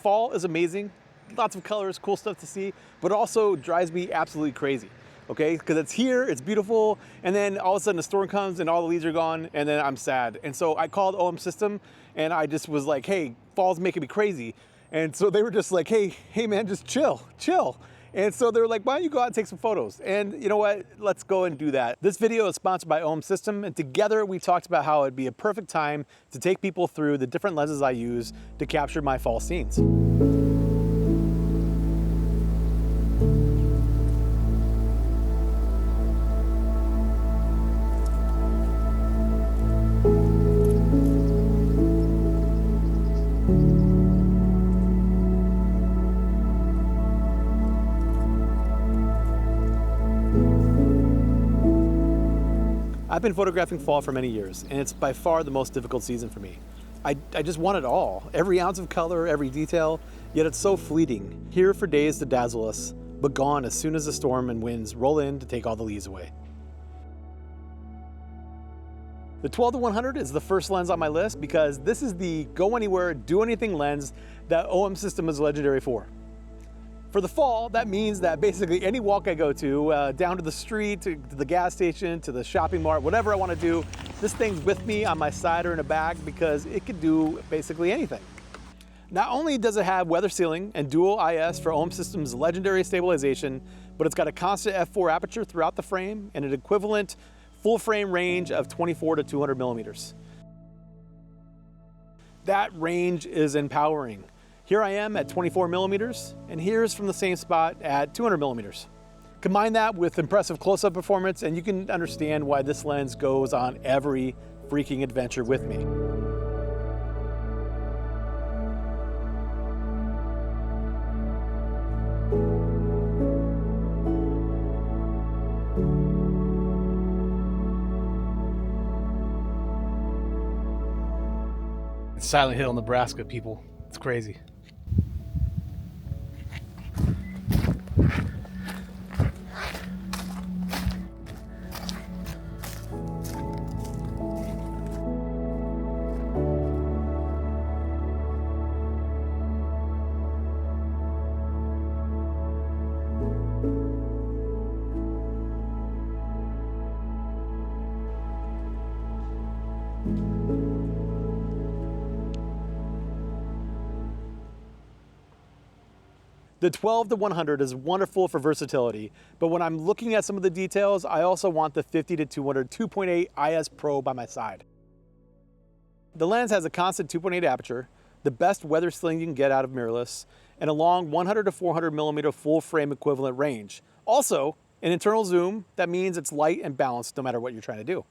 Fall is amazing, lots of colors, cool stuff to see, but also drives me absolutely crazy, okay? Because it's here, it's beautiful, and then all of a sudden the storm comes and all the leaves are gone, and then I'm sad. And so I called OM System, and I just was like, hey, fall's making me crazy. And so they were just like, hey man, just chill. And so they were like, why don't you go out and take some photos? And you know what? Let's go and do that. This video is sponsored by OM System, and together we talked about how it'd be a perfect time to take people through the different lenses I use to capture my fall scenes. I've been photographing fall for many years, and it's by far the most difficult season for me. I just want it all, every ounce of color, every detail, yet it's so fleeting, here for days to dazzle us, but gone as soon as the storm and winds roll in to take all the leaves away. The 12-100 is the first lens on my list because this is the go anywhere, do anything lens that OM System is legendary for. For the fall, that means that basically any walk I go to, down to the street, to the gas station, to the shopping mart, whatever I want to do, this thing's with me on my side or in a bag because it can do basically anything. Not only does it have weather sealing and dual IS for OM System's legendary stabilization, but it's got a constant f4 aperture throughout the frame and an equivalent full frame range of 24 to 200 millimeters. That range is empowering. Here I am at 24 millimeters, and here's from the same spot at 200 millimeters. Combine that with impressive close-up performance, and you can understand why this lens goes on every freaking adventure with me. It's Silent Hill, Nebraska, people. It's crazy. The 12-100 is wonderful for versatility, but when I'm looking at some of the details, I also want the 50-200 2.8 IS Pro by my side. The lens has a constant 2.8 aperture, the best weather sealing you can get out of mirrorless, and a long 100 to 400 millimeter full frame equivalent range. Also, an internal zoom, that means it's light and balanced no matter what you're trying to do.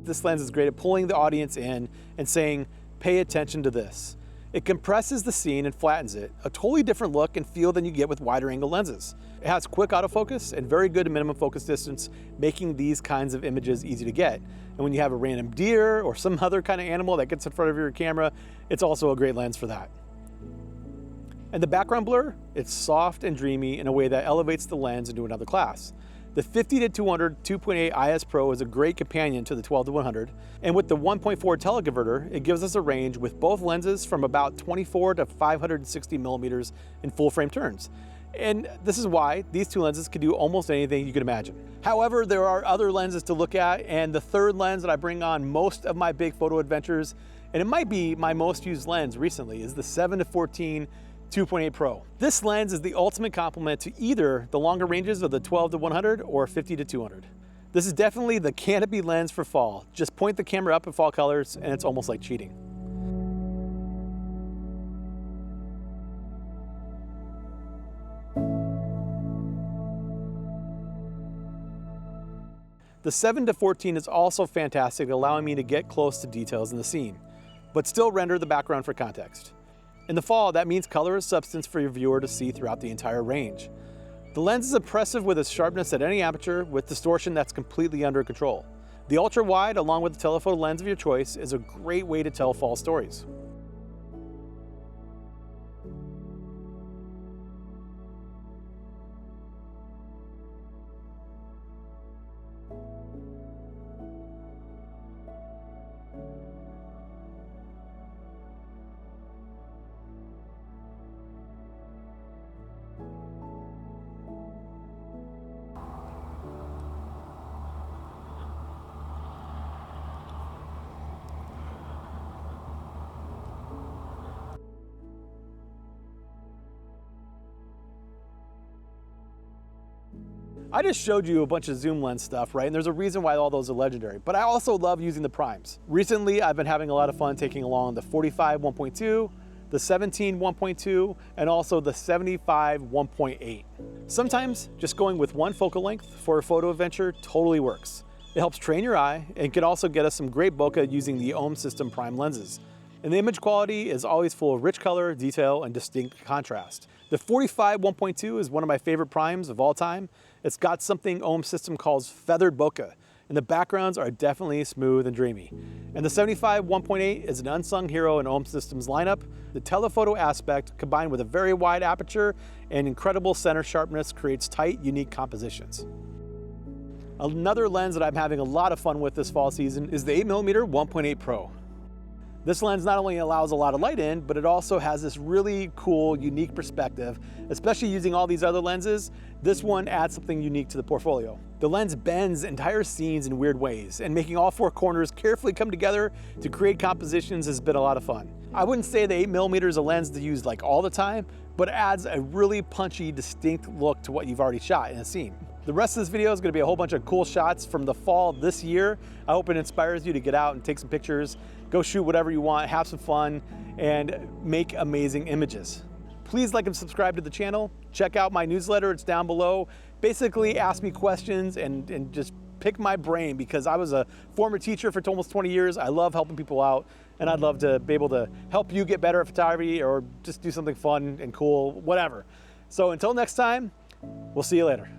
This lens is great at pulling the audience in and saying, pay attention to this. It compresses the scene and flattens it, a totally different look and feel than you get with wider angle lenses. It has quick autofocus and very good minimum focus distance, making these kinds of images easy to get. And when you have a random deer or some other kind of animal that gets in front of your camera, it's also a great lens for that. And the background blur, it's soft and dreamy in a way that elevates the lens into another class. The 50-200 2.8 IS Pro is a great companion to the 12-100, and with the 1.4 teleconverter, it gives us a range with both lenses from about 24 to 560 millimeters in full frame turns. And this is why these two lenses can do almost anything you can imagine. However, there are other lenses to look at, and the third lens that I bring on most of my big photo adventures, and it might be my most used lens recently, is the 7-14 2.8 Pro. This lens is the ultimate complement to either the longer ranges of the 12-100 or 50-200. This is definitely the canopy lens for fall. Just point the camera up in fall colors and it's almost like cheating. The 7-14 is also fantastic, allowing me to get close to details in the scene, but still render the background for context. In the fall, that means color is substance for your viewer to see throughout the entire range. The lens is impressive with its sharpness at any aperture with distortion that's completely under control. The ultra wide, along with the telephoto lens of your choice, is a great way to tell fall stories. I just showed you a bunch of zoom lens stuff, right? And there's a reason why all those are legendary, but I also love using the primes. Recently, I've been having a lot of fun taking along the 45 1.2, the 17 1.2, and also the 75 1.8. Sometimes just going with one focal length for a photo adventure totally works. It helps train your eye and can also get us some great bokeh using the Ohm system prime lenses. And the image quality is always full of rich color, detail, and distinct contrast. The 45 1.2 is one of my favorite primes of all time. It's got something Ohm system calls feathered bokeh, and the backgrounds are definitely smooth and dreamy. And the 75 1.8 is an unsung hero in Ohm system's lineup. The telephoto aspect, combined with a very wide aperture and incredible center sharpness, creates tight, unique compositions. Another lens that I'm having a lot of fun with this fall season is the 8mm 1.8 Pro. This lens not only allows a lot of light in, but it also has this really cool, unique perspective. Especially using all these other lenses, this one adds something unique to the portfolio. The lens bends entire scenes in weird ways, and making all four corners carefully come together to create compositions has been a lot of fun. I wouldn't say the 8mm is a lens to use like all the time, but it adds a really punchy, distinct look to what you've already shot in a scene. The rest of this video is going to be a whole bunch of cool shots from the fall this year. I hope it inspires you to get out and take some pictures, go shoot whatever you want, have some fun, and make amazing images. Please like and subscribe to the channel. Check out my newsletter, it's down below. Basically ask me questions and just pick my brain, because I was a former teacher for almost 20 years. I love helping people out, and I'd love to be able to help you get better at photography or just do something fun and cool, whatever. So until next time, we'll see you later.